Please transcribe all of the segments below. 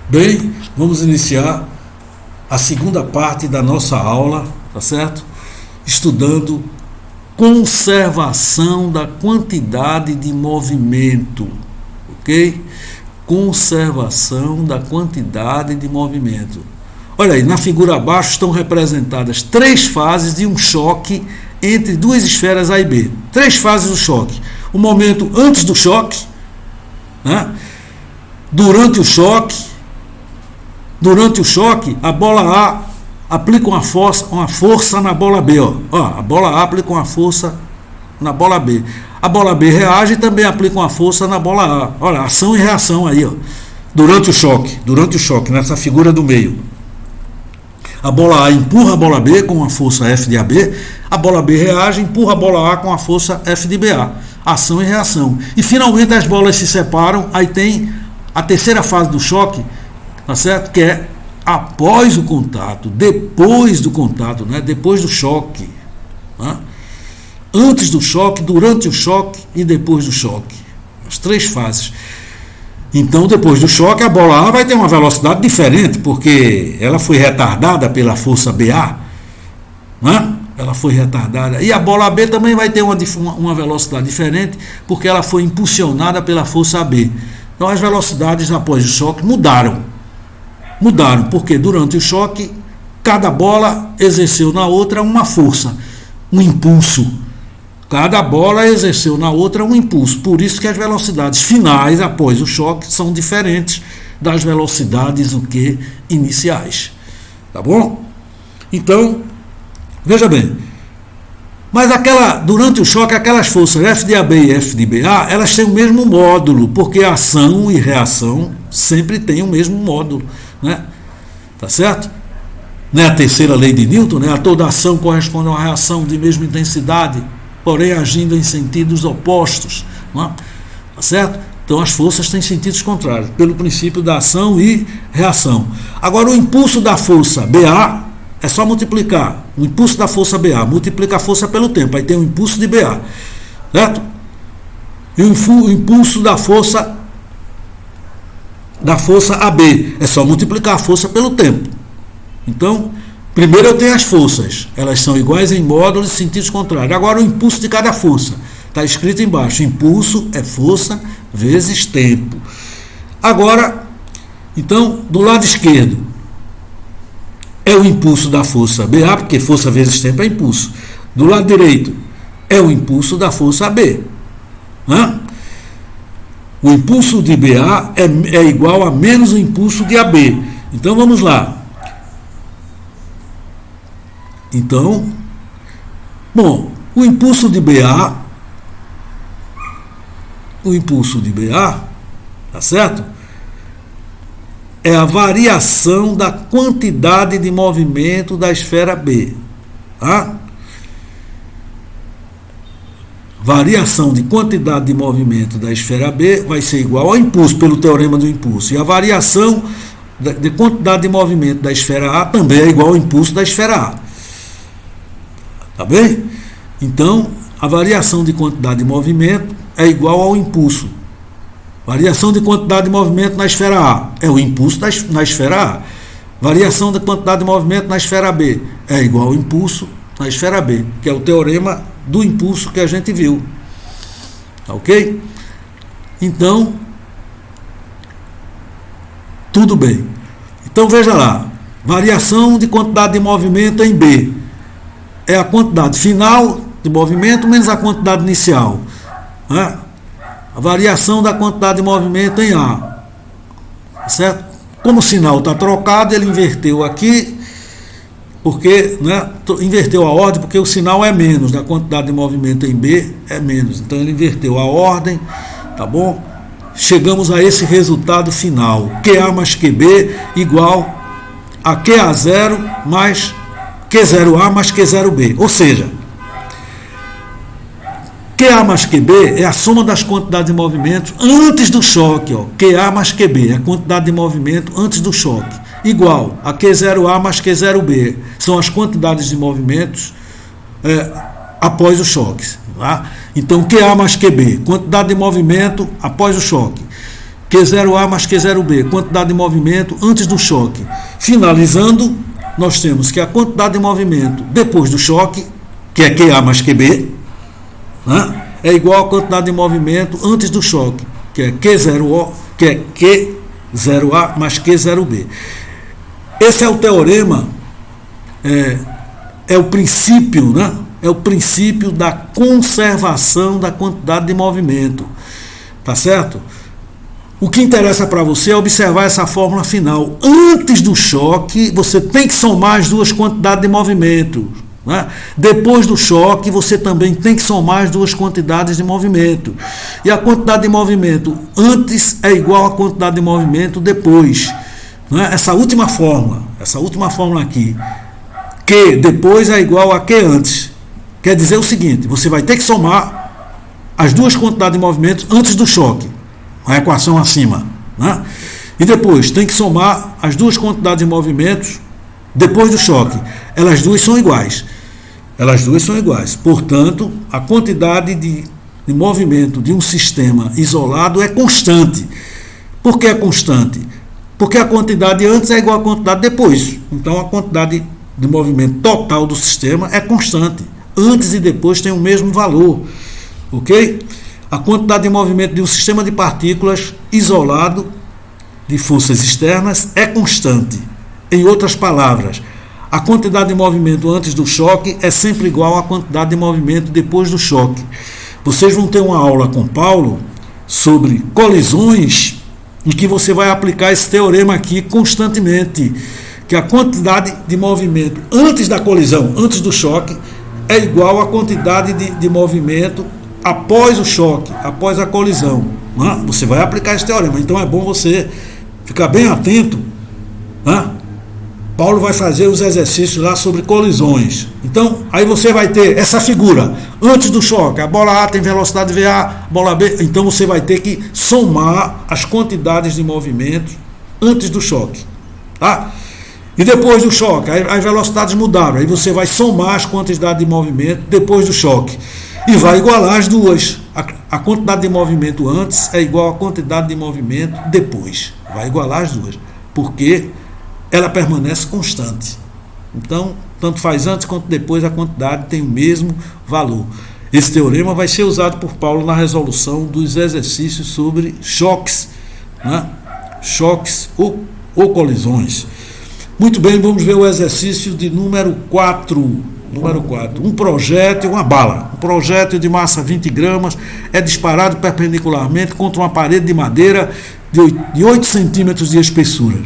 Bem, vamos iniciar a segunda parte da nossa aula, tá certo? Estudando conservação da quantidade de movimento, ok? Conservação da quantidade de movimento. Olha aí, na figura abaixo estão representadas 3 fases de um choque entre duas esferas A e B. 3 fases do choque. O momento antes do choque, né? Durante o choque, a bola A aplica uma força na bola B. A bola A aplica uma força na bola B. A bola B reage e também aplica uma força na bola A. Olha, ação e reação aí, durante o choque, nessa figura do meio. A bola A empurra a bola B com uma força F de AB, a bola B reage e empurra a bola A com a força F de BA. Ação e reação. E finalmente as bolas se separam, aí tem a terceira fase do choque, tá certo? Que é após o contato, depois do contato, né? Depois do choque. Né? Antes do choque, durante o choque e depois do choque. As 3 fases. Então, depois do choque, a bola A vai ter uma velocidade diferente, porque ela foi retardada pela força BA, né? Ela foi retardada. E a bola B também vai ter uma velocidade diferente, porque ela foi impulsionada pela força AB. Então, as velocidades após o choque mudaram. Mudaram, porque durante o choque, cada bola exerceu na outra uma força, um impulso. Cada bola exerceu na outra um impulso. Por isso que as velocidades finais, após o choque, são diferentes das velocidades iniciais. Tá bom? Então, veja bem. Mas durante o choque, aquelas forças F de AB e F de BA, elas têm o mesmo módulo, porque ação e reação sempre têm o mesmo módulo. Né? Tá certo? Não é a terceira lei de Newton, né? A toda ação corresponde a uma reação de mesma intensidade, porém agindo em sentidos opostos, não é? Tá certo? Então as forças têm sentidos contrários, pelo princípio da ação e reação. Agora o impulso da força BA é só multiplicar. O impulso da força BA multiplica a força pelo tempo, aí tem o impulso de BA, certo? E o impulso da força AB é só multiplicar a força pelo tempo. Então, primeiro eu tenho as forças, elas são iguais em módulos e sentidos contrários. Agora o impulso de cada força, está escrito embaixo, impulso é força vezes tempo. Agora, então, do lado esquerdo, é o impulso da força BA, porque força vezes tempo é impulso. Do lado direito, é o impulso da força AB. Né? O impulso de BA é igual a menos o impulso de AB. Então, vamos lá. Então, bom, o impulso de BA, tá certo? É a variação da quantidade de movimento da esfera B, tá? Variação de quantidade de movimento da esfera B vai ser igual ao impulso, pelo teorema do impulso. E a variação de quantidade de movimento da esfera A também é igual ao impulso da esfera A. Tá bem? Então, a variação de quantidade de movimento é igual ao impulso. Variação de quantidade de movimento na esfera A é o impulso na esfera A. Variação da quantidade de movimento na esfera B é igual ao impulso na esfera B, que é o teorema do impulso que a gente viu. Tá ok? Então, tudo bem. Então, veja lá. Variação de quantidade de movimento em B é a quantidade final de movimento menos a quantidade inicial. Né? A variação da quantidade de movimento em A. Certo? Como o sinal está trocado, ele inverteu aqui, porque, né, inverteu a ordem, porque o sinal é menos, da quantidade de movimento em B é menos. Então ele inverteu a ordem, tá bom? Chegamos a esse resultado final. QA mais QB igual a QA0 mais Q0A mais Q0B. Ou seja, QA mais QB é a soma das quantidades de movimentos antes do choque. QA mais QB é a quantidade de movimento antes do choque. Igual a Q0A mais Q0B. São as quantidades de movimentos após o choque. Tá? Então, QA mais QB, quantidade de movimento após o choque. Q0A mais Q0B, quantidade de movimento antes do choque. Finalizando, nós temos que a quantidade de movimento depois do choque, que é QA mais QB, né, é igual à quantidade de movimento antes do choque, que é Q0A mais Q0B. Esse é o teorema, é o princípio, né? É o princípio da conservação da quantidade de movimento. Tá certo? O que interessa para você é observar essa fórmula final. Antes do choque, você tem que somar as duas quantidades de movimento. Né? Depois do choque, você também tem que somar as duas quantidades de movimento. E a quantidade de movimento antes é igual à quantidade de movimento depois. Né? Essa última fórmula aqui, Q depois é igual a Q antes. Quer dizer o seguinte, você vai ter que somar as duas quantidades de movimentos antes do choque, a equação acima, né? E depois tem que somar as duas quantidades de movimentos depois do choque. Elas duas são iguais. Portanto, a quantidade de movimento de um sistema isolado é constante. Por que é constante? Porque a quantidade antes é igual à quantidade depois. Então, a quantidade de movimento total do sistema é constante. Antes e depois tem o mesmo valor, ok? A quantidade de movimento de um sistema de partículas isolado de forças externas é constante. Em outras palavras, a quantidade de movimento antes do choque é sempre igual à quantidade de movimento depois do choque. Vocês vão ter uma aula com Paulo sobre colisões, em que você vai aplicar esse teorema aqui constantemente, que a quantidade de movimento antes da colisão, antes do choque, é igual à quantidade de movimento após o choque, após a colisão. Né? Você vai aplicar esse teorema, então é bom você ficar bem atento. Né? Paulo vai fazer os exercícios lá sobre colisões. Então, aí você vai ter essa figura. Antes do choque, a bola A tem velocidade VA, bola B. Então você vai ter que somar as quantidades de movimentos antes do choque. Tá? E depois do choque, as velocidades mudaram. Aí você vai somar as quantidades de movimento depois do choque. E vai igualar as duas. A quantidade de movimento antes é igual à quantidade de movimento depois. Vai igualar as duas. Porque ela permanece constante. Então, tanto faz antes quanto depois, a quantidade tem o mesmo valor. Esse teorema vai ser usado por Paulo na resolução dos exercícios sobre choques, né? Choques ou colisões. Muito bem, vamos ver o exercício de número 4. Número 4. Um projétil, uma bala. Um projétil de massa 20 gramas é disparado perpendicularmente contra uma parede de madeira de 8 centímetros de espessura.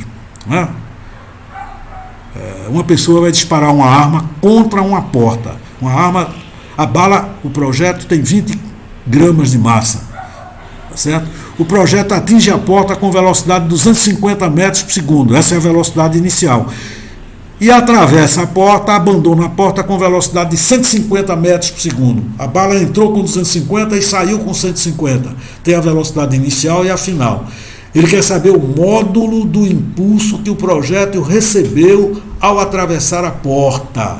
Né? Uma pessoa vai disparar uma arma contra uma porta. Uma arma, a bala, o projétil tem 20 gramas de massa. Tá certo? O projétil atinge a porta com velocidade de 250 metros por segundo. Essa é a velocidade inicial. E atravessa a porta, abandona a porta com velocidade de 150 metros por segundo. A bala entrou com 250 e saiu com 150. Tem a velocidade inicial e a final. Ele quer saber o módulo do impulso que o projétil recebeu ao atravessar a porta.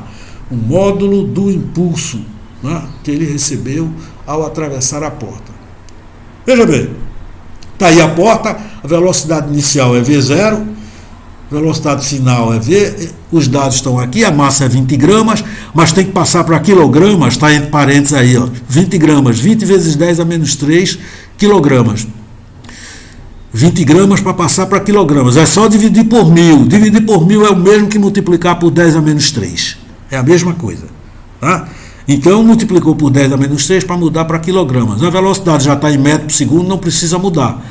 O módulo do impulso, né, que ele recebeu ao atravessar a porta. Veja bem, está aí a porta, a velocidade inicial é V0, velocidade final é V, os dados estão aqui, a massa é 20 gramas, mas tem que passar para quilogramas, está entre parênteses aí, ó, 20 gramas, 20 vezes 10 a menos 3 quilogramas. 20 gramas para passar para quilogramas. É só dividir por 1000. Dividir por 1000 é o mesmo que multiplicar por 10 a menos 3. É a mesma coisa. Tá? Então, multiplicou por 10 a menos 3 para mudar para quilogramas. A velocidade já está em metro por segundo, não precisa mudar.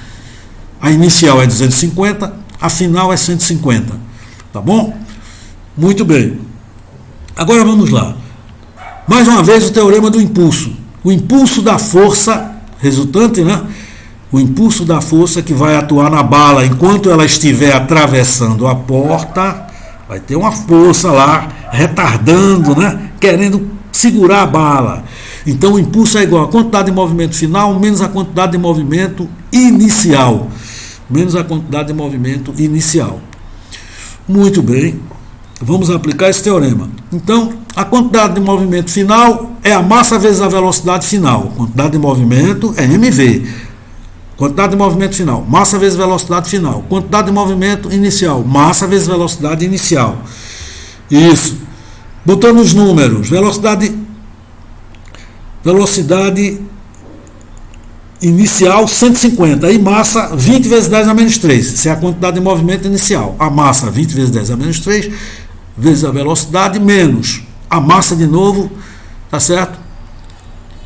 A inicial é 250, a final é 150. Tá bom? Muito bem. Agora vamos lá. Mais uma vez o teorema do impulso. O impulso da força resultante, né? O impulso da força que vai atuar na bala enquanto ela estiver atravessando a porta, vai ter uma força lá retardando, né? Querendo segurar a bala. Então o impulso é igual à quantidade de movimento final menos a quantidade de movimento inicial. Menos a quantidade de movimento inicial. Muito bem. Vamos aplicar esse teorema. Então, a quantidade de movimento final é a massa vezes a velocidade final. A quantidade de movimento é mv. Quantidade de movimento final, massa vezes velocidade final. Quantidade de movimento inicial, massa vezes velocidade inicial. Isso. Botando os números, velocidade inicial 150, aí massa 20 vezes 10 a menos 3, isso é a quantidade de movimento inicial. A massa 20 vezes 10 a menos 3, vezes a velocidade, menos a massa de novo, tá certo?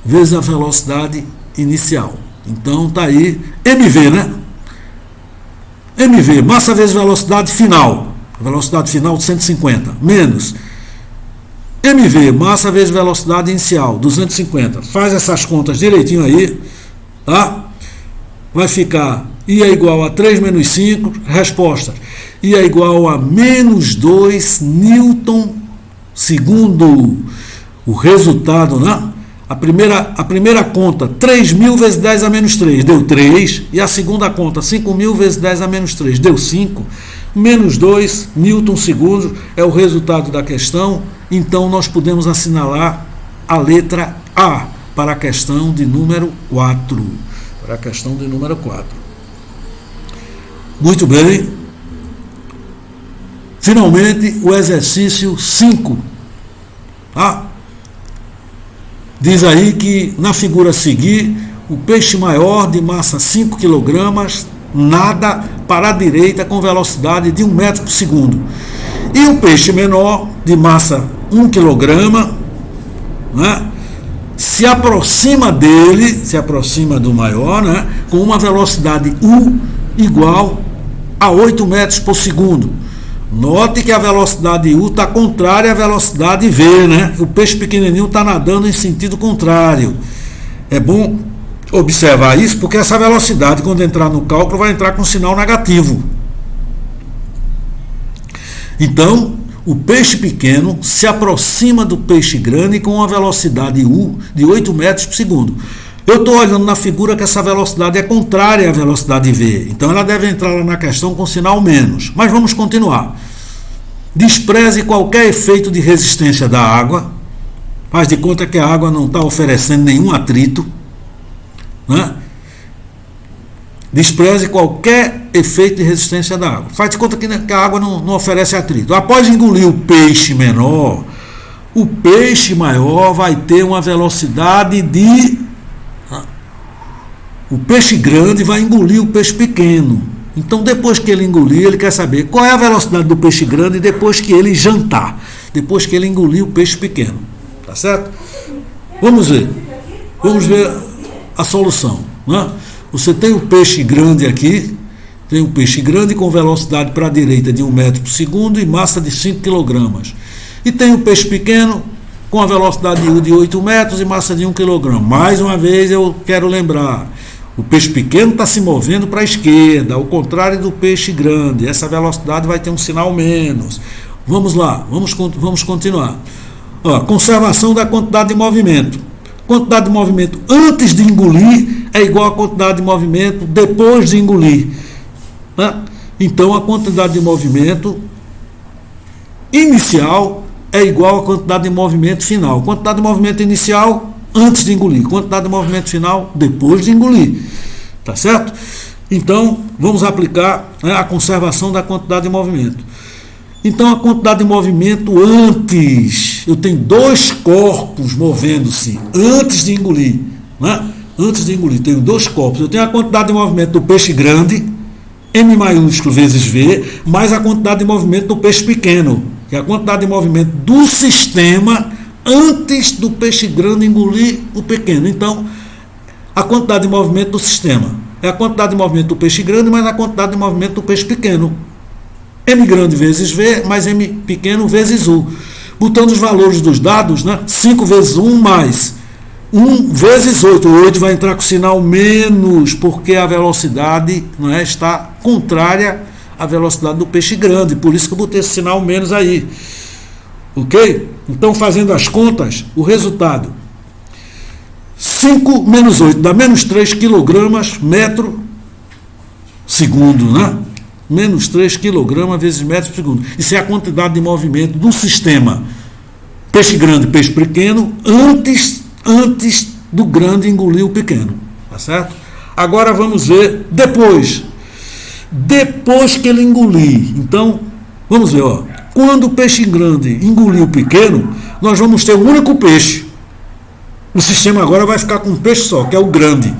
Vezes a velocidade inicial. Então tá aí, MV, né? MV, massa vezes velocidade final, velocidade final de 150, menos MV, massa vezes velocidade inicial, 250. Faz essas contas direitinho aí, tá? Vai ficar I é igual a 3 menos 5, resposta. I é igual a menos 2 Newton segundo. O resultado, né? A primeira conta, 3.000 vezes 10 a menos 3, deu 3. E a segunda conta, 5.000 vezes 10 a menos 3, deu 5. Menos 2 Newton segundo é o resultado da questão. Então, nós podemos assinalar a letra A para a questão de número 4. Para a questão de número 4. Muito bem. Finalmente, o exercício 5. Diz aí que, na figura a seguir, o peixe maior de massa 5 kg nada para a direita com velocidade de 1 metro por segundo. E o peixe menor, de massa 1 kg, né, se aproxima do maior, né, com uma velocidade U igual a 8 metros por segundo. Note que a velocidade U está contrária à velocidade V, né? O peixe pequenininho está nadando em sentido contrário. É bom observar isso, porque essa velocidade, quando entrar no cálculo, vai entrar com sinal negativo. Então, o peixe pequeno se aproxima do peixe grande com uma velocidade U de 8 metros por segundo. Eu estou olhando na figura que essa velocidade é contrária à velocidade V. Então, ela deve entrar lá na questão com sinal menos. Mas vamos continuar. Despreze qualquer efeito de resistência da água. Faz de conta que a água não está oferecendo nenhum atrito, né? Despreze qualquer efeito de resistência da água. Faz de conta que a água não oferece atrito. Após engolir o peixe menor, o peixe maior vai ter uma velocidade de... O peixe grande vai engolir o peixe pequeno. Então, depois que ele engolir, ele quer saber qual é a velocidade do peixe grande depois que ele jantar, depois que ele engolir o peixe pequeno. Tá certo? Vamos ver. Vamos ver a solução, né? Você tem o peixe grande aqui, tem um peixe grande com velocidade para a direita de 1 metro por segundo e massa de 5 kg. E tem o peixe pequeno com a velocidade de 8 metros e massa de 1 kg. Mais uma vez eu quero lembrar, o peixe pequeno está se movendo para a esquerda, ao contrário do peixe grande. Essa velocidade vai ter um sinal menos. Vamos lá, vamos continuar. Conservação da quantidade de movimento. Quantidade de movimento antes de engolir é igual à quantidade de movimento depois de engolir. Né? Então, a quantidade de movimento inicial é igual à quantidade de movimento final. Quantidade de movimento inicial antes de engolir. Quantidade de movimento final depois de engolir. Tá certo? Então, vamos aplicar, né, a conservação da quantidade de movimento. Então, a quantidade de movimento antes, eu tenho 2 corpos movendo-se antes de engolir, né? Antes de engolir, tenho 2 corpos. Eu tenho a quantidade de movimento do peixe grande, M maiúsculo vezes V, mais a quantidade de movimento do peixe pequeno, que é a quantidade de movimento do sistema antes do peixe grande engolir o pequeno. Então, a quantidade de movimento do sistema é a quantidade de movimento do peixe grande mais a quantidade de movimento do peixe pequeno. M grande vezes V mais M pequeno vezes U. Botando os valores dos dados, né? 5 vezes 1 mais 1 vezes 8. O 8 vai entrar com sinal menos, porque a velocidade, não é, está contrária à velocidade do peixe grande. Por isso que eu botei esse sinal menos aí. Ok? Então, fazendo as contas, o resultado: 5 menos 8 dá menos 3 kg metro segundo, né? Menos 3 kg vezes metro por segundo. Isso é a quantidade de movimento do sistema peixe grande, peixe pequeno, antes do grande engolir o pequeno. Tá certo? Agora vamos ver depois. Depois que ele engolir. Então, vamos ver, ó. Quando o peixe grande engolir o pequeno, nós vamos ter um único peixe. O sistema agora vai ficar com um peixe só, que é o grande.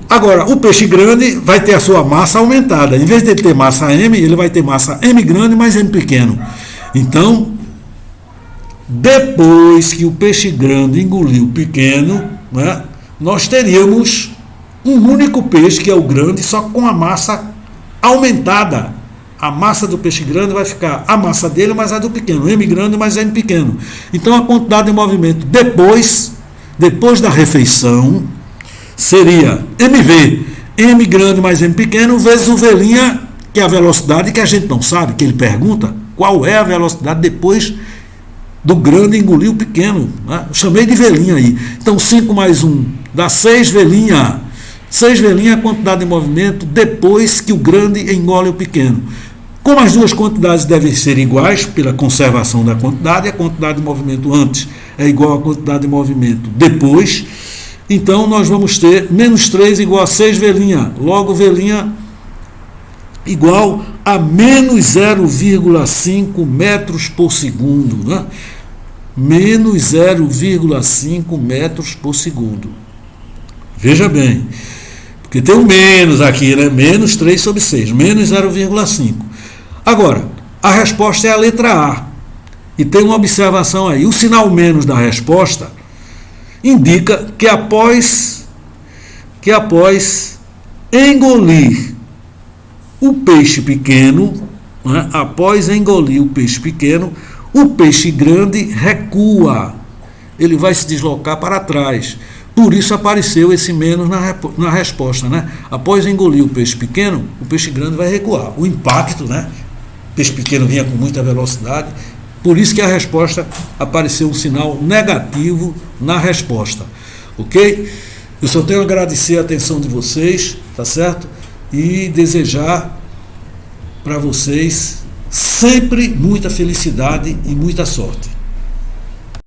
Agora, o peixe grande vai ter a sua massa aumentada. Em vez de ele ter massa M, ele vai ter massa M grande mais M pequeno. Então, depois que o peixe grande engoliu o pequeno, né, nós teríamos um único peixe, que é o grande, só com a massa aumentada. A massa do peixe grande vai ficar a massa dele mais a do pequeno, M grande mais M pequeno. Então a quantidade de movimento depois da refeição seria MV, M grande mais M pequeno, vezes o V', que é a velocidade que a gente não sabe, que ele pergunta qual é a velocidade depois do grande engolir o pequeno. Né? Eu chamei de V' aí. Então 5 mais 1 dá 6 V'. 6 V' é a quantidade de movimento depois que o grande engole o pequeno. Como as duas quantidades devem ser iguais, pela conservação da quantidade, a quantidade de movimento antes é igual à quantidade de movimento depois, então nós vamos ter menos 3 igual a 6 V'. Logo, V' igual a menos 0,5 metros por segundo. Né? Menos 0,5 metros por segundo. Veja bem, porque tem um menos aqui, né? Menos 3 sobre 6, menos 0,5. Agora, a resposta é a letra A. E tem uma observação aí. O sinal menos da resposta indica que após engolir o peixe pequeno, né? Após engolir o peixe pequeno, o peixe grande recua. Ele vai se deslocar para trás. Por isso apareceu esse menos na resposta, né? Após engolir o peixe pequeno, o peixe grande vai recuar. O impacto, né? O peixe pequeno vinha com muita velocidade, por isso que a resposta apareceu um sinal negativo na resposta. Ok? Eu só tenho a agradecer a atenção de vocês, tá certo? E desejar para vocês sempre muita felicidade e muita sorte.